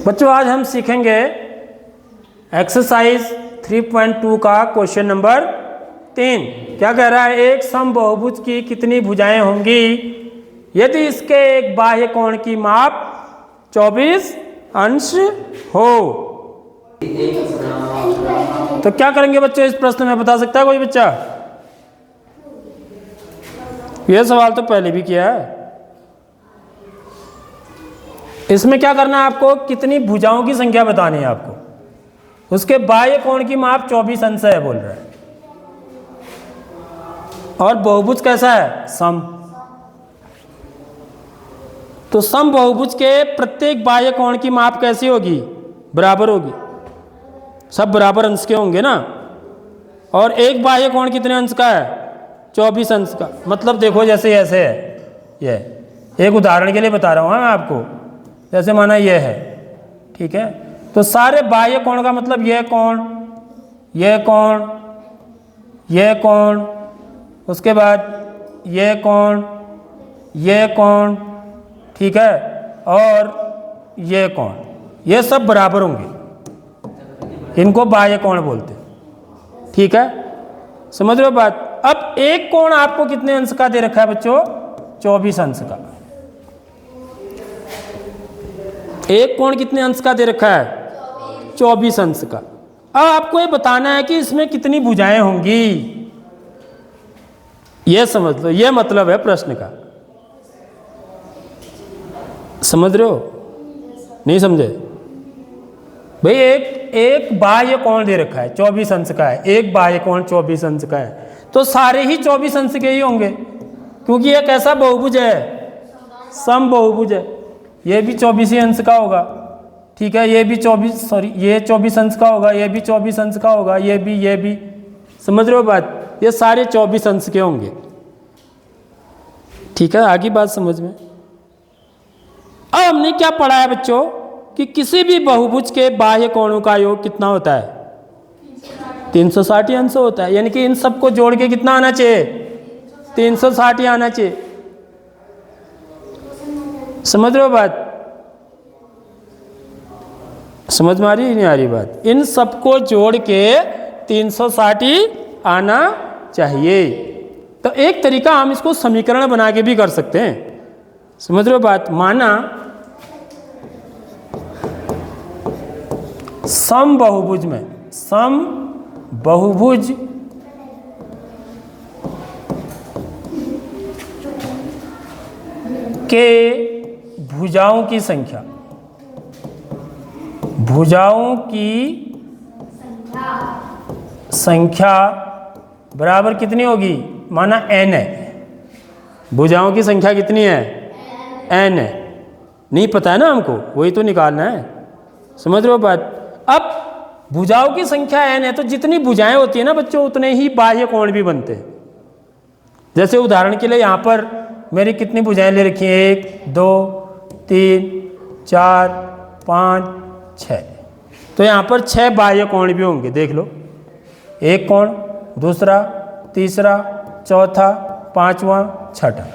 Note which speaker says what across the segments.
Speaker 1: बच्चों आज हम सीखेंगे एक्सरसाइज 3.2 का क्वेश्चन नंबर 3। क्या कह रहा है, एक समबाहुभुज की कितनी भुजाएं होंगी यदि इसके एक बाह्य कोण की माप 24 अंश हो। तो क्या करेंगे बच्चों इस प्रश्न में, बता सकता है कोई बच्चा? यह सवाल तो पहले भी किया है। इसमें क्या करना है आपको, कितनी भुजाओं की संख्या बतानी है आपको, उसके बाह्य कोण की माप 24 अंश है बोल रहा है, और बहुभुज कैसा है, सम। तो सम बहुभुज के प्रत्येक बाह्य कोण की माप कैसी होगी, बराबर होगी, सब बराबर अंश के होंगे ना। और एक बाह्य कोण कितने अंश का है, 24 अंश का। मतलब देखो जैसे ऐसे है, ये एक उदाहरण के लिए बता रहा हूं मैं आपको। जैसे माना ये है, ठीक है, तो सारे बाह्य कोण का मतलब यह कोण, यह कोण, यह कोण, उसके बाद यह कोण, यह कोण, ठीक है, और यह कोण, ये सब बराबर होंगे, इनको बाह्य कोण बोलते हैं। ठीक है, समझ रहे हो बात? अब एक कोण आपको कितने अंश का दे रखा है बच्चों, 24 अंश का। एक कोण कितने अंश का दे रखा है, 24 अंश का। अब आपको ये बताना है कि इसमें कितनी भुजाएं होंगी, ये समझ लो, ये मतलब है प्रश्न का। समझ रहे हो, नहीं समझे भाई? एक बाह्य कोण दे रखा है 24 अंश का है, एक बाह्य कोण 24 अंश का है, तो सारे ही 24 अंश के ही होंगे, क्योंकि ये कैसा बहुभुज है, सम बहुभुज है। ये भी 24 ही अंश का होगा, ठीक है, ये भी 24 अंश का होगा, ये भी 24 अंश का होगा, ये भी। समझ रहे हो बात? ये सारे 24 अंश के होंगे। ठीक है, आगे बात समझ में। अब हमने क्या पढ़ा है बच्चों कि किसी भी बहुभुज के बाह्य कोणों का योग कितना होता है, 360 अंश होता है। यानी कि इन सबको जोड़ के कितना आना चाहिए, 360 आना चाहिए। समझ रहे हो बात? समझ में आ रही नहीं आ रही बात? इन सबको जोड़ के 360 आना चाहिए। तो एक तरीका हम इसको समीकरण बना के भी कर सकते हैं। समझ रहे हो बात? माना सम बहुभुज में, सम बहुभुज के भुजाओं की संख्या, भुजाओं की संख्या बराबर कितनी होगी, माना n है। भुजाओं की संख्या कितनी है, n है। नहीं पता है ना हमको, वही तो निकालना है। समझ रहे हो बात? अब भुजाओं की संख्या n है, तो जितनी भुजाएं होती है ना बच्चों, उतने ही बाह्य कोण भी बनते हैं। जैसे उदाहरण के लिए यहाँ पर मेरी कितनी भुजाएं ले रखी हैं, 1 2 3 4 5 6। तो यहाँ पर 6 बाह्य कोण भी होंगे, देख लो, एक कोण, दूसरा, तीसरा, चौथा, पांचवा, छठा।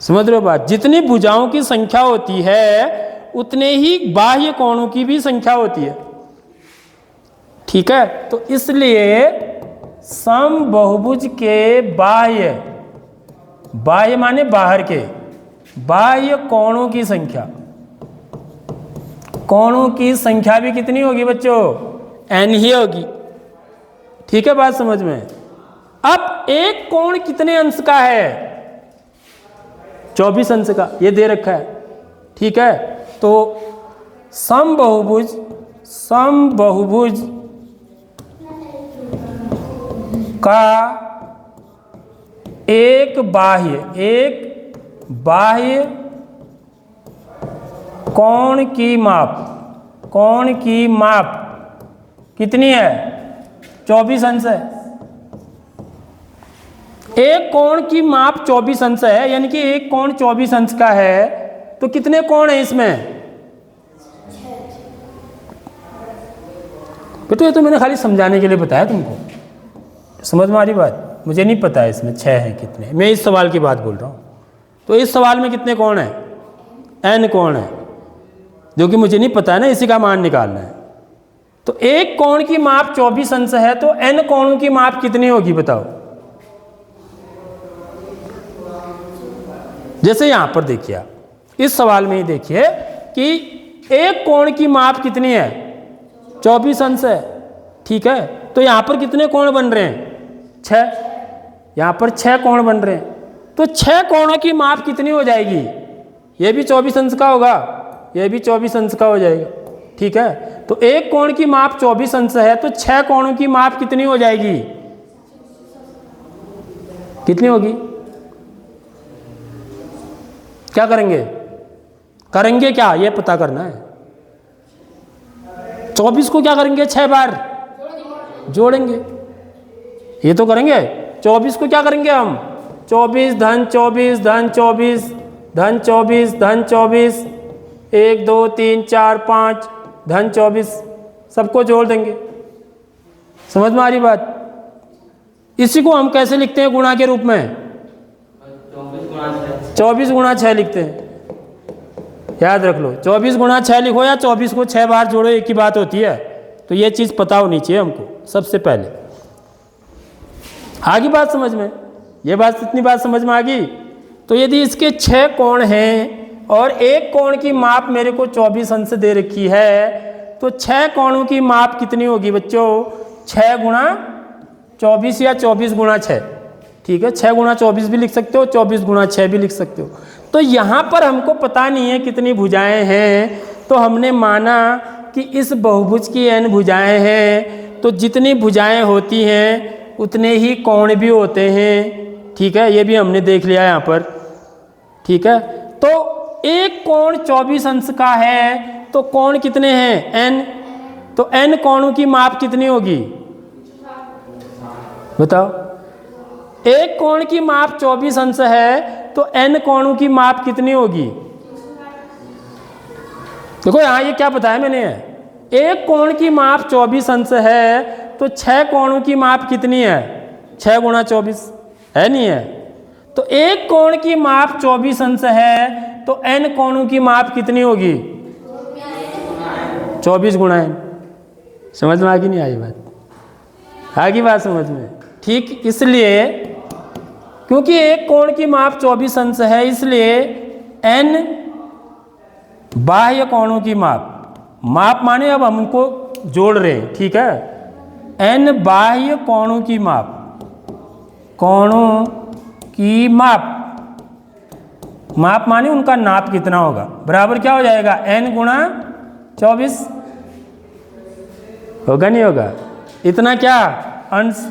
Speaker 1: समझ रहे हो बात? जितनी भुजाओं की संख्या होती है उतने ही बाह्य कोणों की भी संख्या होती है। ठीक है, तो इसलिए सम बहुभुज के बाह्य माने बाहर के, बाह्य कोणों की संख्या, कोणों की संख्या भी कितनी होगी बच्चों, n ही होगी। ठीक है, बात समझ में? अब एक कोण कितने अंश का है, 24 अंश का, ये दे रखा है। ठीक है, तो सम बहुभुज का एक बाह्य कोण की माप कितनी है, 24 अंश है। एक कोण की माप 24 अंश है, यानी कि एक कोण 24 अंश का है, तो कितने कोण है इसमें बेटो? ये तो मैंने खाली समझाने के लिए बताया तुमको। समझ में आ रही बात? मुझे नहीं पता है इसमें 6 है कितने, मैं इस सवाल की बात बोल रहा हूँ। तो इस सवाल में कितने कोण है, n कोण है। जो कि मुझे नहीं पता है ना, इसी का मान निकालना है। तो एक कोण की माप 24 अंश है, तो n कोणों की माप कितनी होगी बताओ। जैसे यहां पर देखिए, आप इस सवाल में ही देखिए कि एक कोण की माप कितनी है, 24 अंश है, ठीक है। तो यहां पर कितने कोण बन रहे हैं, 6। यहां पर 6 कोण बन रहे हैं, तो 6 कोणों की माप कितनी हो जाएगी, ये भी 24 अंश का होगा, ये भी 24 अंश का हो जाएगा, ठीक है। तो एक कोण की माप 24 अंश है, तो 6 कोणों की माप कितनी हो जाएगी, कितनी होगी, क्या करेंगे, करेंगे क्या, ये पता करना है। 24 को क्या करेंगे, 6 बार जोड़ेंगे, ये तो करेंगे। 24 को क्या करेंगे हम, 24 धन 24 धन 24 धन 24 धन 24, 1 2 3 4 5 धन 24, सबको जोड़ देंगे। समझ में आ रही बात। इसी को हम कैसे लिखते हैं, गुणा के रूप में, 24 गुणा 6 लिखते हैं, याद रख लो। 24 गुणा 6 लिखो या 24 को 6 बार जोड़ो, एक ही बात होती है। तो ये चीज़ पता होनी चाहिए हमको सबसे पहले। आगे बात समझ में, ये बात, इतनी बात समझ में आ गई। तो यदि इसके 6 कोण हैं और एक कोण की माप मेरे को 24 अंश दे रखी है, तो 6 कोणों की माप कितनी होगी बच्चों, 6 गुणा 24 या 24 गुणा 6, ठीक है। 6 गुणा 24 भी लिख सकते हो, 24 गुणा 6 भी लिख सकते हो। तो यहाँ पर हमको पता नहीं है कितनी भुजाएं हैं, तो हमने माना कि इस बहुभुज की n भुजाएं हैं, तो जितनी भुजाएं होती हैं उतने ही कोण भी होते हैं, ठीक है। ये भी हमने देख लिया यहाँ पर, ठीक है। तो एक कोण 24 अंश का है, तो कोण कितने हैं, n, तो n कोणों की माप कितनी होगी बताओ। एक कोण की माप 24 अंश है, तो n कोणों की माप कितनी होगी। देखो यहां ये क्या बताया मैंने, एक कोण की माप 24 अंश है, तो 6 कोणों की माप कितनी है, 6 गुणा 24 है, नहीं है। तो एक कोण की माप 24 अंश है, तो n कोणों की माप कितनी होगी, 24 गुणा n। समझ में आ गई नहीं आई बात, आगे बात समझ में, ठीक। इसलिए क्योंकि एक कोण की माप 24 अंश है, इसलिए n बाह्य कोणों की माप माने अब हम उनको जोड़ रहे हैं, ठीक है। n बाह्य कोणों की माप, कोणों की माप माने उनका नाप कितना होगा, बराबर क्या हो जाएगा, n गुणा 24 होगा, नहीं होगा, इतना क्या अंश।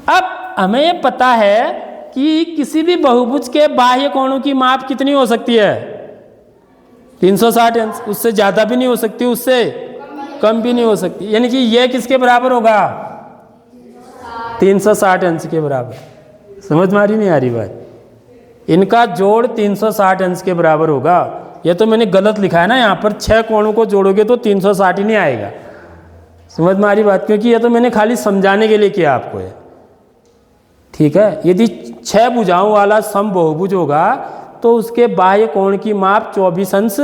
Speaker 1: अब हमें ये पता है कि किसी भी बहुभुज के बाह्य कोणों की माप कितनी हो सकती है, 360 अंश, उससे ज़्यादा भी नहीं हो सकती, उससे कम भी नहीं हो सकती। यानी कि ये किसके बराबर होगा, 360 अंश के बराबर। समझ में आ रही नहीं आ रही बात, इनका जोड़ 360 अंश के बराबर होगा। ये तो मैंने गलत लिखा है ना, यहाँ पर 6 कोणों को जोड़ोगे तो 360 ही नहीं आएगा। समझ में आ रही बात, क्योंकि ये तो मैंने खाली समझाने के लिए किया आपको ये, ठीक है। यदि 6 भुजाओं वाला सम बहुभुज होगा, तो उसके बाह्य कोण की माप 24 अंश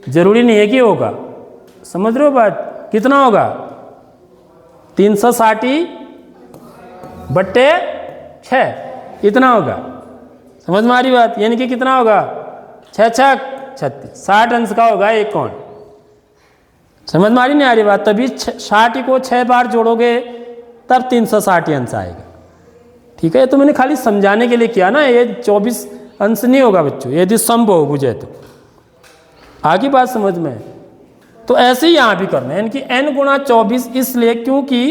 Speaker 1: जरूरी नहीं है कि होगा। समझ रहे हो बात, कितना होगा, 360 बट्टे 6, इतना होगा। समझ में आ रही बात, यानी कि कितना होगा, 6 6 36, 60 अंश का होगा एक कोण। समझ में आ रही नहीं आ रही बात, तभी 60 को 6 बार जोड़ोगे तब 360 अंश आएगा, ठीक है। ये तो मैंने खाली समझाने के लिए किया ना, ये 24 अंश नहीं होगा बच्चों, यदि सम बहुभुज है तो। आगे बात समझ में, तो ऐसे ही यहाँ भी करना है, यानी कि n गुणा 24, इसलिए क्योंकि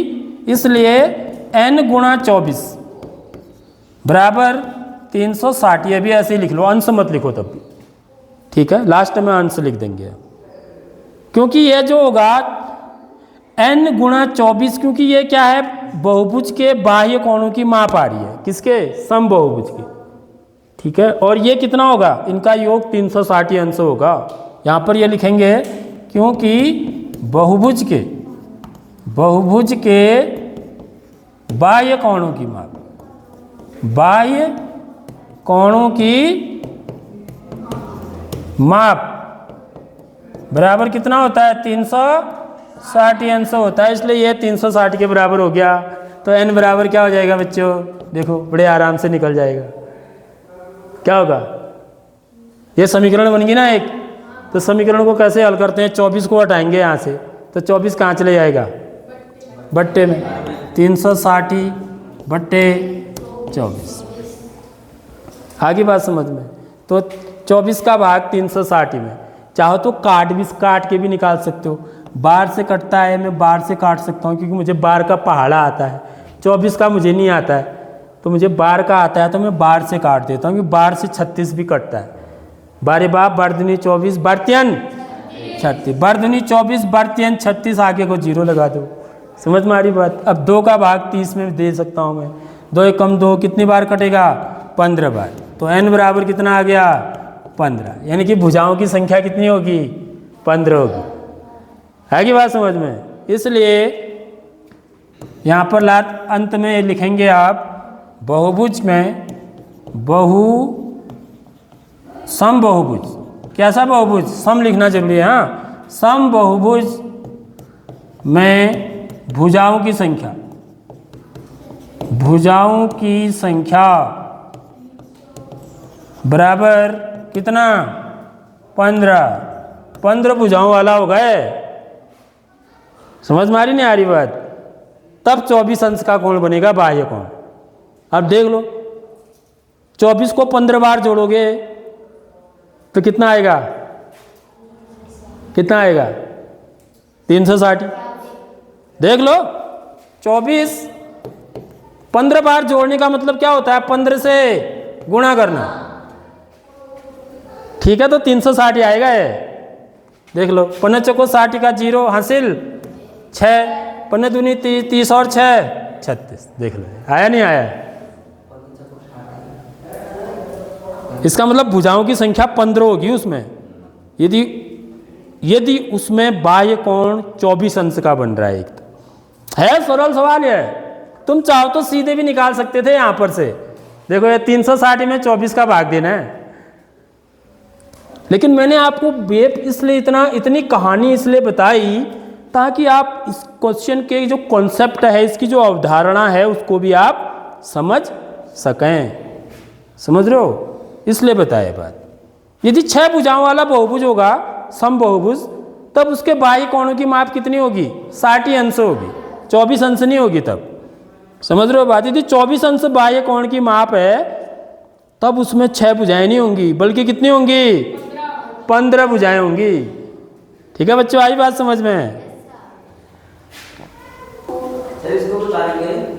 Speaker 1: इसलिए n गुणा 24 बराबर 360। ये भी ऐसे ही लिख लो, अंश मत लिखो तब भी, ठीक है, लास्ट में अंश लिख देंगे, क्योंकि ये जो होगा n गुणा 24, क्योंकि ये क्या है, बहुभुज के बाह्य कोणों की माप आ रही है, किसके, सम बहुभुज की, ठीक है। और ये कितना होगा, इनका योग 360 अंश होगा। यहाँ पर ये लिखेंगे क्योंकि बहुभुज के बाह्य कोणों की माप, बाह्य कोणों की माप बराबर कितना होता है 360 एन से होता है, इसलिए ये 360 के बराबर हो गया। तो एन बराबर क्या हो जाएगा बच्चों, देखो बड़े आराम से निकल जाएगा। क्या होगा, ये समीकरण बन गई ना एक। तो समीकरण को कैसे हल करते हैं, 24 को हटाएंगे यहाँ से, तो 24 कहाँ चले जाएगा, बट्टे में 360 बट्टे 24। आगे बात समझ में। तो 24 का भाग 360 में, चाहो तो काट के भी निकाल सकते हो। बार से कटता है, मैं बार से काट सकता हूँ क्योंकि मुझे बार का पहाड़ा आता है। 24 का मुझे नहीं आता है, तो मुझे बार का आता है, तो मैं बार से काट देता हूँ क्योंकि बार से 36 भी कटता है। बारे बाप बर्दनी 24 बर्तियन 36, बर्दनी 24 बर्तियन 36, आगे को 0 लगा दो। समझ में आ रही बात। अब 2 का भाग 30 में दे सकता हूँ मैं। 2 एकम 2 कितनी बार कटेगा, 15 बार। तो n बराबर कितना आ गया, 15। यानी कि भुजाओं की संख्या कितनी होगी, 15 होगी। है कि बात समझ में। इसलिए यहाँ पर लात अंत में लिखेंगे आप, बहुभुज में सम बहुभुज। कैसा बहुभुज, सम लिखना जरूरी है। हाँ, सम बहुभुज में भुजाओं की संख्या बराबर कितना, 15 भुजाओं वाला हो गए। समझ में आ रही नहीं आ रही बात। तब 24 अंश का कोण बनेगा, बाह्य कोण। अब देख लो, 24 को 15 बार जोड़ोगे तो कितना आएगा, 360। देख लो, 24 15 बार जोड़ने का मतलब क्या होता है, 15 से गुणा करना। ठीक है, तो 360 आएगा ये। देख लो, 15 चौको 60 का 0 हासिल 6, 15 दूनी 30 और 6 36। देख लो, आया नहीं आया। इसका मतलब भुजाओं की संख्या 15 होगी उसमें, यदि उसमें बाह्य कोण 24 अंश का बन रहा है। एक तो है सरल सवाल है, तुम चाहो तो सीधे भी निकाल सकते थे यहां पर से। देखो, ये 360 में 24 का भाग देना है। लेकिन मैंने आपको बेप इसलिए इतनी कहानी इसलिए बताई ताकि आप इस क्वेश्चन के जो कॉन्सेप्ट है, इसकी जो अवधारणा है, उसको भी आप समझ सकें। समझ रहे हो, इसलिए बताया बात। यदि 6 भुजाओं वाला बहुभुज होगा, सम बहुभुज, तब उसके बाह्य कोणों की माप कितनी होगी, 60 अंश होगी, 24 अंश नहीं होगी तब। समझ रहे हो बात। यदि 24 अंश बाह्य कोण की माप है, तब उसमें 6 भुजाएं नहीं होंगी, बल्कि कितनी होंगी, 15 भुजाएं होंगी। ठीक है बच्चों, आई बात समझ में।
Speaker 2: इसको बता देंगे।